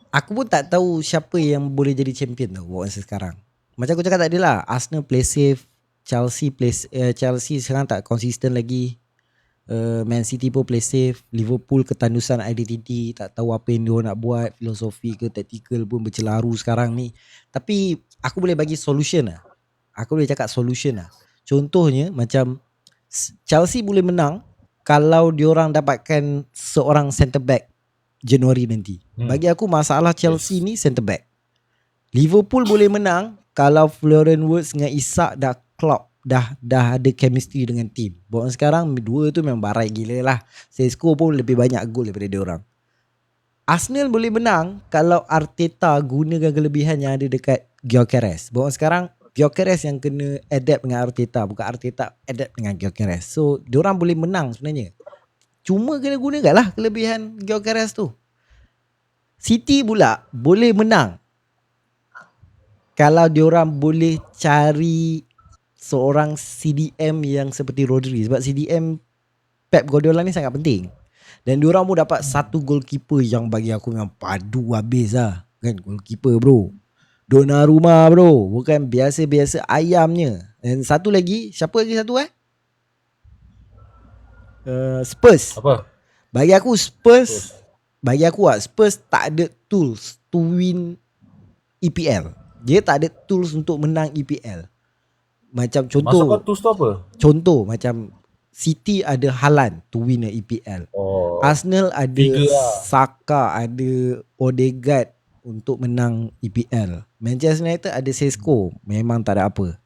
Aku pun tak tahu siapa yang boleh jadi champion tau buat masa sekarang. Macam aku cakap tadi lah, Arsenal play safe, Chelsea sekarang tak konsisten lagi. Man City pun play safe, Liverpool ketandusan identiti, tak tahu apa yang dia nak buat, filosofi ke tactical pun bercelaru sekarang ni. Tapi aku boleh bagi solution lah. Aku boleh cakap solution lah. Contohnya macam Chelsea boleh menang kalau diorang dapatkan seorang centre back Januari nanti. Bagi aku masalah Chelsea ni centre back. Liverpool boleh menang kalau Florian Wirtz dengan Isak dah klop, dah ada chemistry dengan team. Buat sekarang dua tu memang barai gila lah. Sesko pun lebih banyak gol daripada dia orang. Arsenal boleh menang kalau Arteta gunakan kelebihan yang ada dekat Gyökeres. Buat sekarang Gyökeres yang kena adapt dengan Arteta, bukan Arteta adapt dengan Gyökeres. So diorang boleh menang sebenarnya. Cuma kena gunakanlah kelebihan Gyökeres tu. City pula boleh menang kalau diorang boleh cari seorang CDM yang seperti Rodri. Sebab CDM Pep Guardiola ni sangat penting. Dan diorang pun dapat satu goalkeeper yang bagi aku memang padu habis lah. Kan goalkeeper bro, Donnarumma bro, bukan biasa-biasa ayamnya. Dan satu lagi, siapa lagi satu Spurs. Apa? Bagi aku Spurs tak ada tools to win EPL. Dia tak ada tools untuk menang EPL. Macam contoh, masukkan tools tu apa? Contoh macam City ada Haaland to win a EPL. Arsenal ada Saka, ada Odegaard untuk menang EPL. Manchester United ada Sesko, memang tak ada apa.